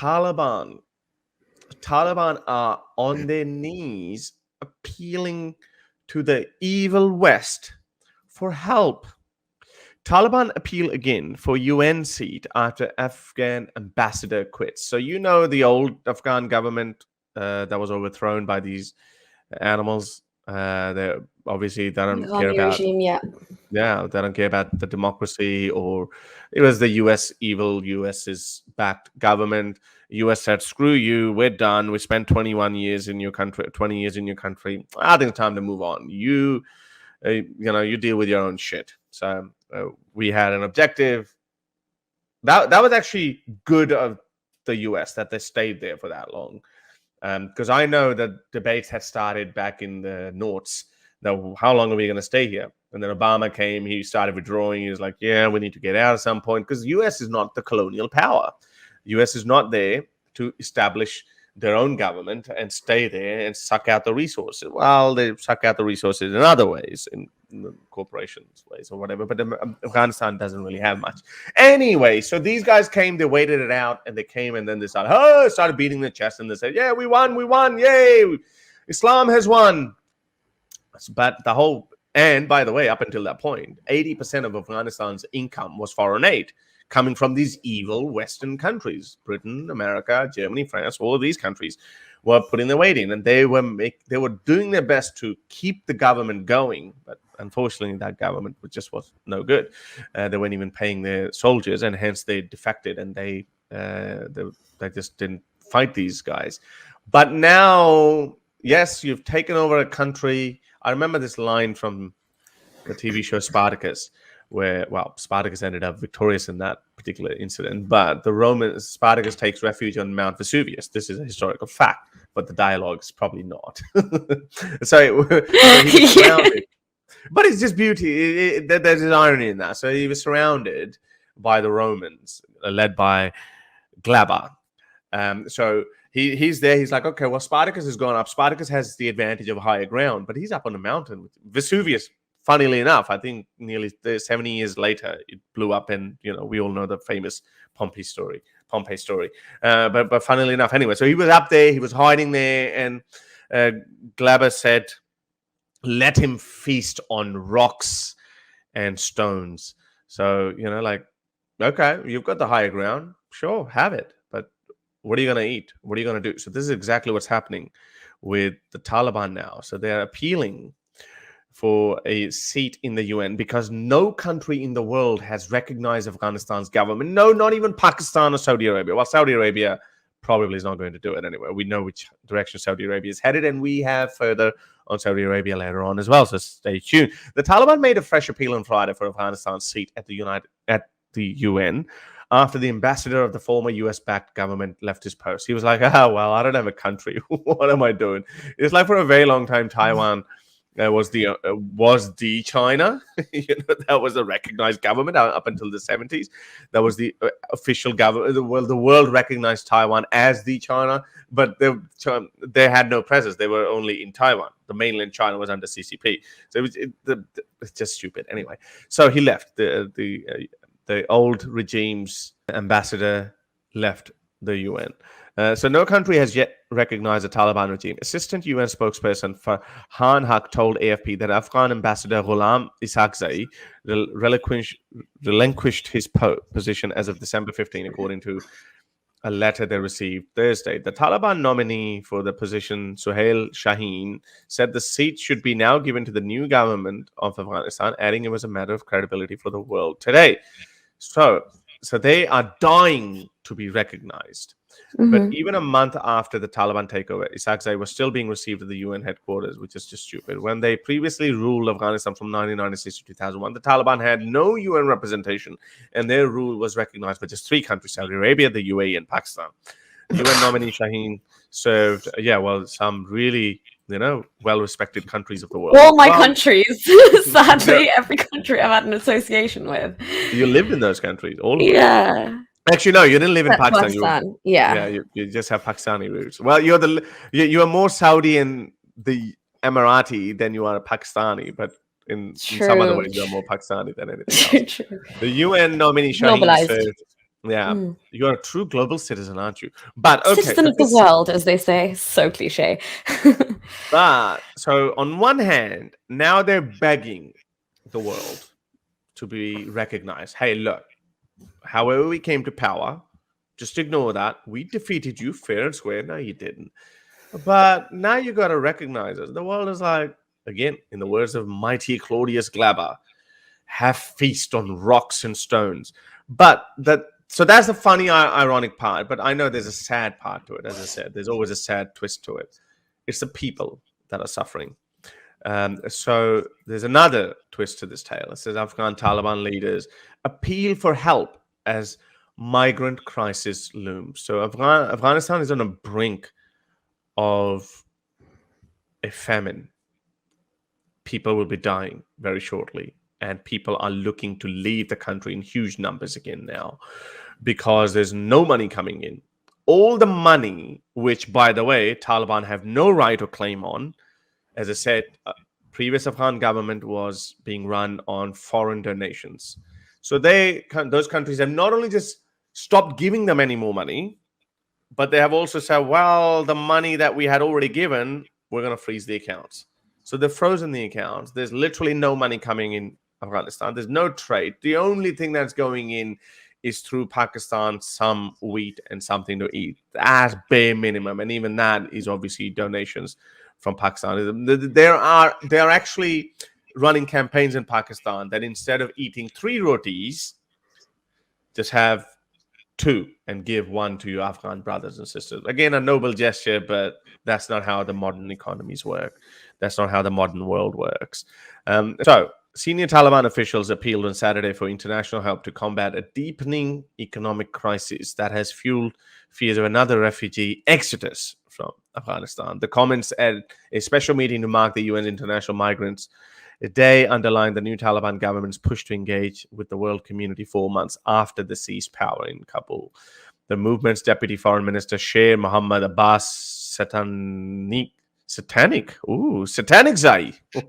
Taliban are on their knees appealing to the evil West for help. Taliban appeal again for UN seat after Afghan ambassador quits. So the old Afghan government that was overthrown by these animals. They obviously they don't care Army about regime, yeah. they don't care about the democracy, or it was the US evil US's backed government. US said, screw you, we're done. We spent 21 years in your country, 20 years in your country. I think it's time to move on. You deal with your own shit. So we had an objective. That was actually good of the US that they stayed there for that long. Because I know that debates had started back in the noughts. Now, how long are we going to stay here? And then Obama came, he started withdrawing. He was like, yeah, we need to get out at some point, because the US is not the colonial power. The US is not there to establish their own government and stay there and suck out the resources. Well, they suck out the resources in other ways, in the corporations' ways or whatever. But Afghanistan doesn't really have much. Anyway, so these guys came, they waited it out, and they came, and then they started beating their chest, and they said, yeah, we won, yay, Islam has won. But and by the way, up until that point, 80% of Afghanistan's income was foreign aid, coming from these evil Western countries. Britain, America, Germany, France, all of these countries were putting their weight in, and they were doing their best to keep the government going. But unfortunately, that government was no good. They weren't even paying their soldiers, and hence they defected, and they just didn't fight these guys. But now, yes, you've taken over a country. I remember this line from the TV show Spartacus, where, Spartacus ended up victorious in that particular incident, but Spartacus takes refuge on Mount Vesuvius. This is a historical fact, but the dialogue is probably not. so he was surrounded. But it's just beauty. There's an irony in that. So he was surrounded by the Romans, led by Glaber. So he's there. He's like, okay, well, Spartacus has gone up. Spartacus has the advantage of higher ground, but he's up on the mountain. Vesuvius, funnily enough, I think nearly 70 years later, it blew up, and we all know the famous Pompey story. But funnily enough, anyway, so he was up there, he was hiding there, and Glaber said, "Let him feast on rocks and stones." So okay, you've got the higher ground, sure, have it, but what are you going to eat? What are you going to do? So this is exactly what's happening with the Taliban now. So they're appealing for a seat in the UN because no country in the world has recognized Afghanistan's government. No, not even Pakistan or Saudi Arabia. Well, Saudi Arabia probably is not going to do it anyway. We know which direction Saudi Arabia is headed, and we have further on Saudi Arabia later on as well, so stay tuned. The Taliban made a fresh appeal on Friday for Afghanistan's seat at the UN after the ambassador of the former US-backed government left his post. He was like, well, I don't have a country. What am I doing? It's like for a very long time, Taiwan was the China. That was a recognized government up until the 70s. That was the official government. The world recognized Taiwan as the China, but they had no presence. They were only in Taiwan. The mainland China was under CCP. So it's just stupid. Anyway, so he left. The old regime's ambassador left the UN. So no country has yet recognized the Taliban regime. Assistant UN spokesperson Farhan Haq told AFP that Afghan ambassador Ghulam Isaaqzai relinquished his position as of December 15, according to a letter they received Thursday. The Taliban nominee for the position, Suhail Shaheen, said the seat should be now given to the new government of Afghanistan, adding it was a matter of credibility for the world today. So they are dying to be recognized. Mm-hmm. But even a month after the Taliban takeover, Isaaqzai was still being received at the UN headquarters, which is just stupid. When they previously ruled Afghanistan from 1996 to 2001, the Taliban had no UN representation, and their rule was recognized by just 3 countries: Saudi Arabia, the UAE, and Pakistan. UN nominee Shaheen served, some really, well-respected countries of the world. All my countries, sadly, every country I've had an association with. You lived in those countries, all of them. Yeah. Actually, no, you didn't live in Pakistan. You just have Pakistani roots. Well, you are more Saudi and the Emirati than you are a Pakistani, but in some other ways, you are more Pakistani than anything else. The UN nominee Shaheen served Yeah, Mm. you're a true global citizen, aren't you? But okay, Citizen but of the this, world, as they say. So cliche. but so on one hand, now they're begging the world to be recognized. Hey, look, however we came to power, just ignore that. We defeated you fair and square. No, you didn't. But now you got to recognize it. The world is like, again, in the words of mighty Claudius Glaber, have feast on rocks and stones. But that, so that's the funny, ironic part. But I know there's a sad part to it. As I said, there's always a sad twist to it. It's the people that are suffering. So there's another twist to this tale. It says Afghan Taliban leaders appeal for help as migrant crisis looms. So Afghanistan is on a brink of a famine. People will be dying very shortly, and people are looking to leave the country in huge numbers again now because there's no money coming in. All the money, which, by the way, Taliban have no right or claim on, as I said, previous Afghan government was being run on foreign donations. So those countries have not only just stopped giving them any more money, but they have also said, well, the money that we had already given, we're going to freeze the accounts. So they've frozen the accounts. There's literally no money coming in Afghanistan. There's no trade. The only thing that's going in is through Pakistan, some wheat and something to eat. That's bare minimum. And even that is obviously donations from Pakistan. They are actually running campaigns in Pakistan that instead of eating 3 rotis, just have 2 and give 1 to your Afghan brothers and sisters. Again, a noble gesture, but that's not how the modern economies work. That's not how the modern world works. So, senior Taliban officials appealed on Saturday for international help to combat a deepening economic crisis that has fueled fears of another refugee exodus from Afghanistan. The comments at a special meeting to mark the UN's International Migrants Day underlined the new Taliban government's push to engage with the world community 4 months after the seized power in Kabul. The movement's deputy foreign minister, Sher Mohammad Abbas Satanic Zai. Oh,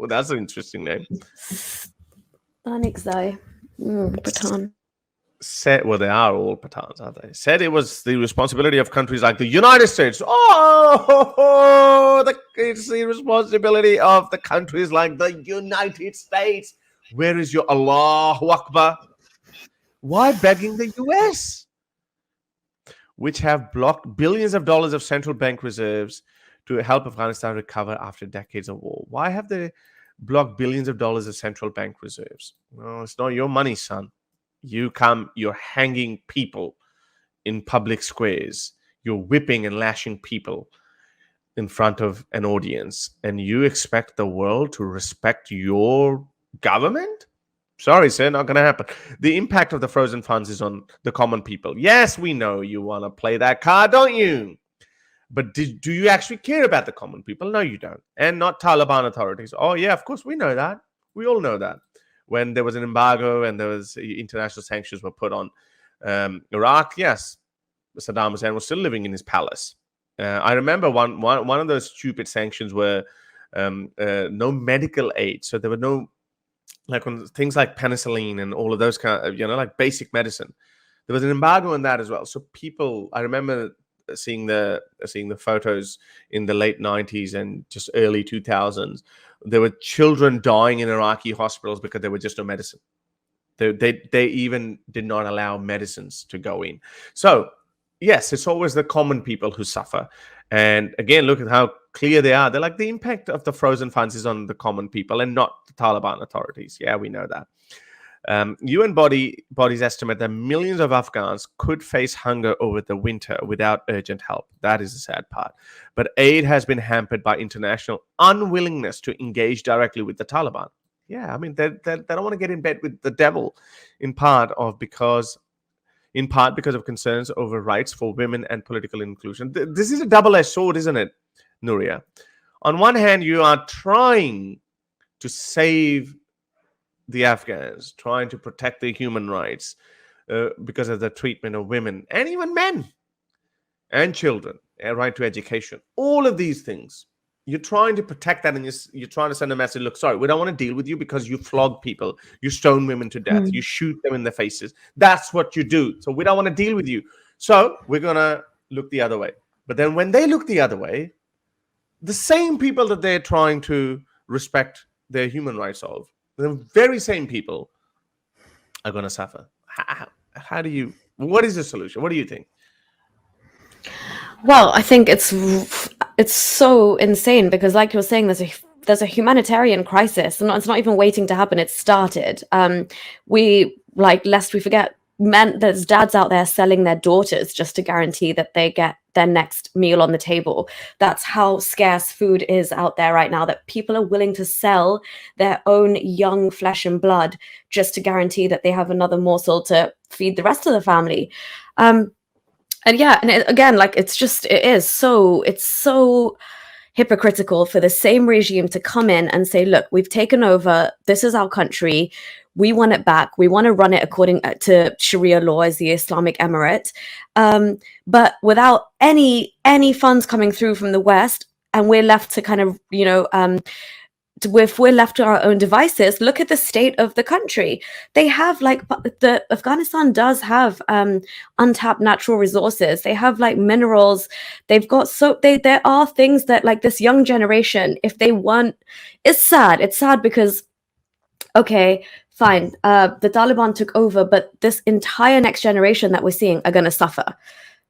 that's an interesting name. Satanic Zai. Bhutan. Said, well, they are all Pathans, aren't they? Said it was the responsibility of countries like the United States. It's the responsibility of the countries like the United States. Where is your Allahu Akbar? Why begging the US, which have blocked billions of dollars of central bank reserves to help Afghanistan recover after decades of war? Why have they blocked billions of dollars of central bank reserves? No, it's not your money, son. You're hanging people in public squares. You're whipping and lashing people in front of an audience, and you expect the world to respect your government? Sorry, sir, not going to happen. The impact of the frozen funds is on the common people. Yes, we know you want to play that card, don't you? But do you actually care about the common people? No, you don't. And not Taliban authorities. Oh, yeah, of course, we know that. We all know that. When there was an embargo and there was international sanctions were put on Iraq, yes, Saddam Hussein was still living in his palace. I remember one of those stupid sanctions were no medical aid. So there were no, like, on things like penicillin and all of those kind of, like basic medicine. There was an embargo on that as well. So people, I remember seeing the photos in the late 90s and just early 2000s. There were children dying in Iraqi hospitals because there were just no medicine. They even did not allow medicines to go in. So yes, it's always the common people who suffer. And again, look at how clear they are. They're like, the impact of the frozen funds is on the common people and not the Taliban authorities. Yeah, we know that. UN bodies estimate that millions of Afghans could face hunger over the winter without urgent help. That is the sad part. But aid has been hampered by international unwillingness to engage directly with the Taliban. Yeah, I mean, they don't want to get in bed with the devil, in part because of concerns over rights for women and political inclusion. This is a double-edged sword, isn't it, Nuria? On one hand, you are trying to save the Afghans, trying to protect their human rights because of the treatment of women and even men and children, right to education. All of these things you're trying to protect that, and you're trying to send a message. Look, sorry, we don't want to deal with you because you flog people, you stone women to death, you shoot them in the faces. That's what you do. So we don't want to deal with you. So we're gonna look the other way. But then when they look the other way, the same people that they're trying to respect their human rights of, the very same people are going to suffer. How do you? What is the solution? What do you think? Well, I think it's so insane because, like you're saying, there's a humanitarian crisis, and it's not even waiting to happen. It's started. Lest we forget, there's dads out there selling their daughters just to guarantee that they get their next meal on the table. That's how scarce food is out there right now, that people are willing to sell their own young flesh and blood just to guarantee that they have another morsel to feed the rest of the family. It's so hypocritical for the same regime to come in and say, look, we've taken over, this is our country, we want it back, we want to run it according to Sharia law as the Islamic Emirate, but without any funds coming through from the West, and we're left to kind of, if we're left to our own devices. Look at the state of the country. They have Afghanistan does have untapped natural resources. They have minerals. They've got there are things that this young generation, if they want, it's sad. It's sad because, okay, fine, the Taliban took over, but this entire next generation that we're seeing are going to suffer.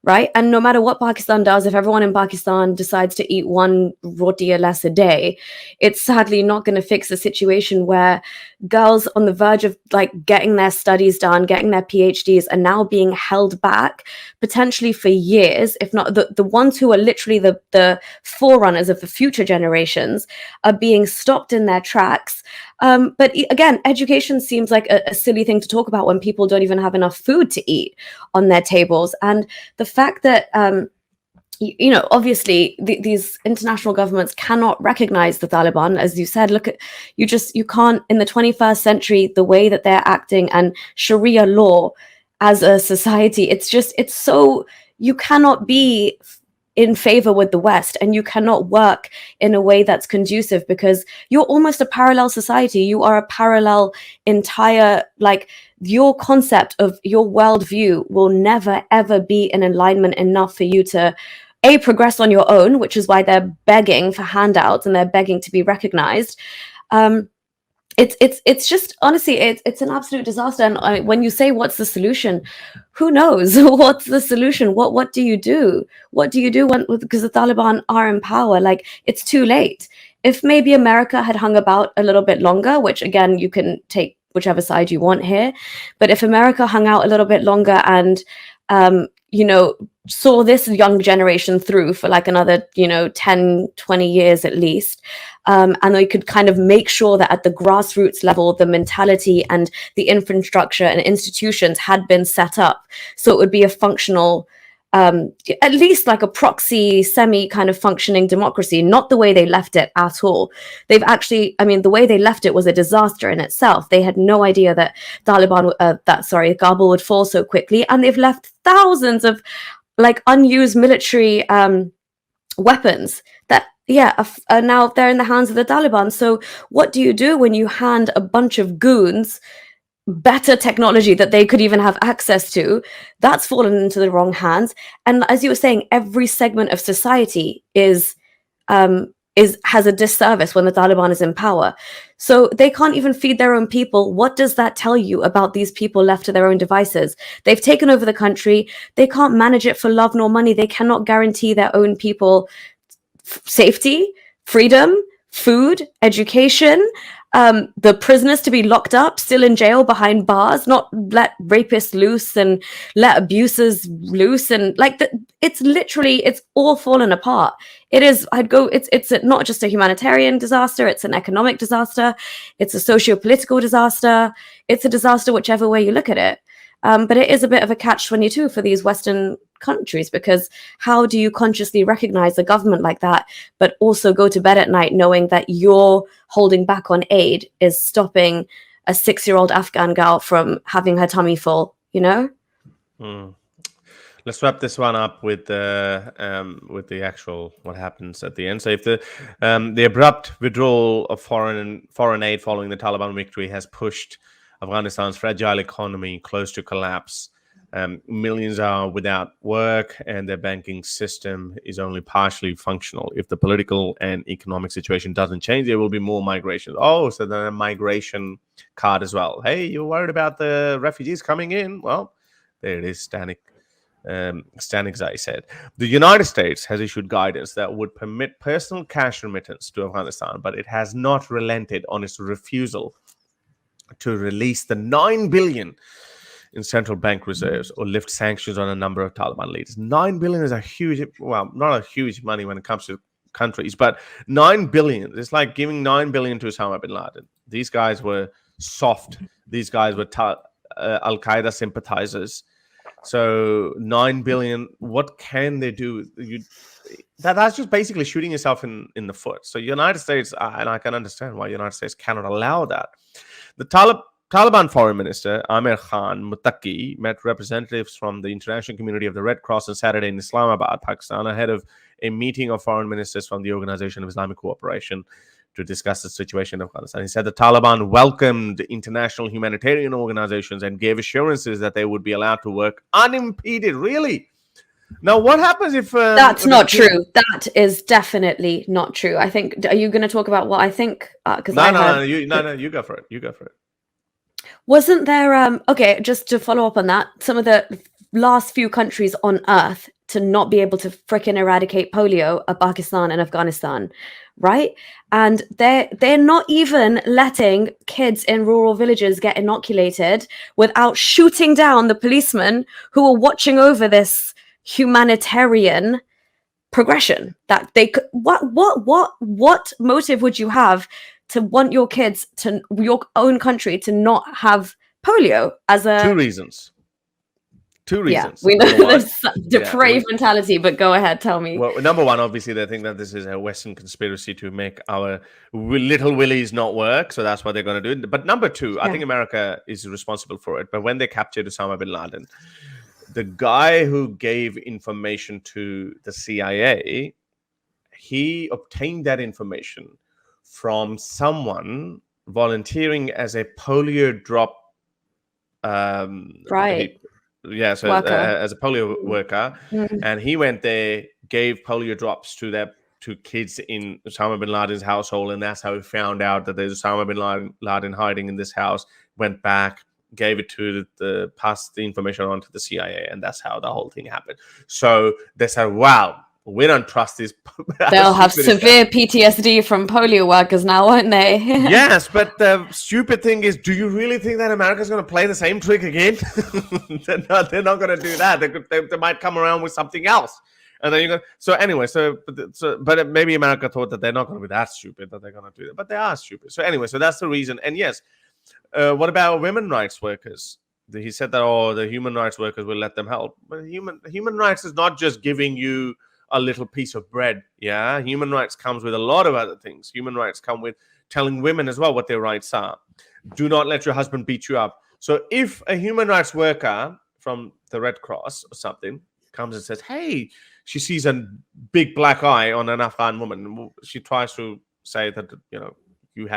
Right. And no matter what Pakistan does, if everyone in Pakistan decides to eat one roti or less a day, it's sadly not going to fix the situation where girls on the verge of getting their studies done, getting their PhDs, are now being held back potentially for years, if not the ones who are literally the forerunners of the future generations are being stopped in their tracks. But again, education seems like a silly thing to talk about when people don't even have enough food to eat on their tables. And the fact that, obviously these international governments cannot recognize the Taliban, as you said. Look at, you can't, in the 21st century, the way that they're acting and Sharia law as a society, it's so, you cannot be in favor with the West, and you cannot work in a way that's conducive because you're almost a parallel society. You are a parallel entire, your concept of your worldview will never ever be in alignment enough for you to progress on your own, which is why they're begging for handouts and they're begging to be recognized. It's just, honestly, it's an absolute disaster. And when you say what's the solution, who knows what's the solution? What do you do? What do you do because the Taliban are in power? It's too late. If maybe America had hung about a little bit longer, which again, you can take whichever side you want here, but if America hung out a little bit longer and saw this young generation through for another 10, 20 years at least, and they could kind of make sure that at the grassroots level the mentality and the infrastructure and institutions had been set up so it would be a functional, at least a proxy semi kind of functioning democracy, not the way they left it at all. They've actually, the way they left it was a disaster in itself. They had no idea that Kabul would fall so quickly, and they've left thousands of unused military weapons that are now they're in the hands of the Taliban. So what do you do when you hand a bunch of goons better technology that they could even have access to? That's fallen into the wrong hands. And as you were saying, every segment of society has a disservice when the Taliban is in power. So they can't even feed their own people. What does that tell you about these people left to their own devices? They've taken over the country. They can't manage it for love nor money. They cannot guarantee their own people safety, freedom, food, education, the prisoners to be locked up, still in jail behind bars, not let rapists loose and let abusers loose, and it's all fallen apart. It's not just a humanitarian disaster, it's an economic disaster, it's a socio-political disaster, it's a disaster whichever way you look at it. But it is a bit of a catch-22 for these Western countries, because how do you consciously recognize a government like that, but also go to bed at night knowing that your holding back on aid is stopping a 6-year-old Afghan girl from having her tummy full, Mm. Let's wrap this one up with the actual what happens at the end. So, if the abrupt withdrawal of foreign aid following the Taliban victory has pushed Afghanistan's fragile economy close to collapse, millions are without work, and their banking system is only partially functional. If the political and economic situation doesn't change, there will be more migration. Oh, so the migration card as well. Hey, you're worried about the refugees coming in? Well, there it is, Stanik Zai said. The United States has issued guidance that would permit personal cash remittance to Afghanistan, but it has not relented on its refusal to release the $9 billion in central bank reserves or lift sanctions on a number of Taliban leaders. $9 billion is a huge, well, not a huge money when it comes to countries, but $9 billion. It's like giving $9 billion to Osama bin Laden. These guys were soft. These guys were Al Qaeda sympathizers. So $9 billion, what can they do? That's just basically shooting yourself in the foot. So United States, and I can understand why United States cannot allow that. The Taliban Foreign Minister Amir Khan Muttaqi met representatives from the international community of the Red Cross on Saturday in Islamabad, Pakistan, ahead of a meeting of foreign ministers from the Organization of Islamic Cooperation to discuss the situation in Afghanistan. He said the Taliban welcomed international humanitarian organizations and gave assurances that they would be allowed to work unimpeded. Really? Now, what happens if... That's not true. That is definitely not true. I think... Are you going to talk about what I think? No, you go for it. You go for it. Wasn't there... okay, just to follow up on that, some of the last few countries on Earth to not be able to frickin' eradicate polio are Pakistan and Afghanistan, right? And they're not even letting kids in rural villages get inoculated without shooting down the policemen who are watching over this humanitarian progression. That they could, what motive would you have to want your kids to your own country to not have polio as a... Two reasons. Yeah, we know there's depraved mentality, but go ahead, tell me. Well, number one, obviously, they think that this is a Western conspiracy to make our little willies not work, so that's what they're going to do. But number two, I think America is responsible for it. But when they captured Osama bin Laden, the guy who gave information to the CIA, he obtained that information from someone volunteering as a polio drop right. As a polio worker, and he went there, gave polio drops to kids in Osama bin Laden's household, and that's how he found out that there's Osama bin Laden hiding in this house. Went back, gave it to passed the information on to the CIA, and that's how the whole thing happened. So they said, "Wow, we don't trust this." They'll have severe PTSD from polio workers now, won't they? Yes, but the stupid thing is, do you really think that America's going to play the same trick again? They're not going to do that. They might come around with something else. And then you go. So anyway, but maybe America thought that they're not going to be that stupid that they're going to do that, but they are stupid. So anyway, so that's the reason. And yes, what about women rights workers? He said that the human rights workers will let them help. But human rights is not just giving you a little piece of bread. Yeah, human rights comes with a lot of other things. Human rights come with telling women as well what their rights are. Do not let your husband beat you up. So if a human rights worker from the Red Cross or something comes and says, hey, she sees a big black eye on an Afghan woman, she tries to say that, you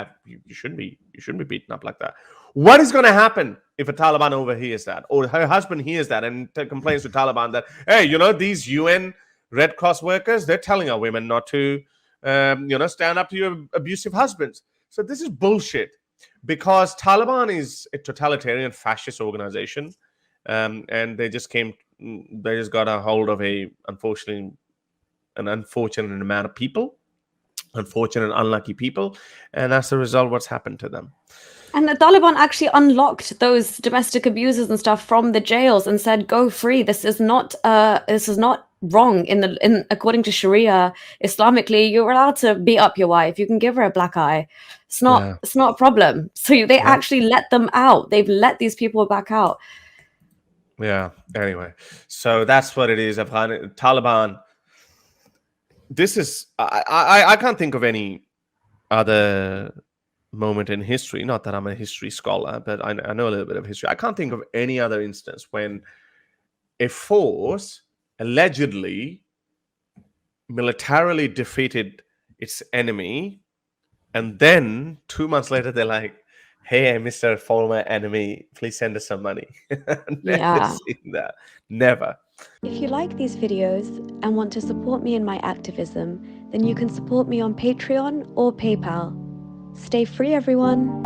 shouldn't be beaten up like that. What is going to happen if a Taliban overhears that, or her husband hears that and complains to Taliban that, hey, these UN Red Cross workers, they're telling our women not to, stand up to your abusive husbands. So this is bullshit, because Taliban is a totalitarian fascist organization, and they just got a hold of an unfortunate amount of people, unfortunate, unlucky people, and as a result, what's happened to them. And the Taliban actually unlocked those domestic abusers and stuff from the jails and said, "Go free. This is not wrong. According to Sharia, Islamically, you're allowed to beat up your wife. You can give her a black eye. It's not a problem." So they actually let them out. They've let these people back out. Yeah. Anyway, so that's what it is. Taliban. This is I can't think of any other moment in history, not that I'm a history scholar, but I know a little bit of history. I can't think of any other instance when a force allegedly militarily defeated its enemy, and then 2 months later they're like, hey, Mr. Former enemy, please send us some money. Never Yeah. seen that. Never. If you like these videos and want to support me in my activism, then you can support me on Patreon or PayPal. Stay free, everyone!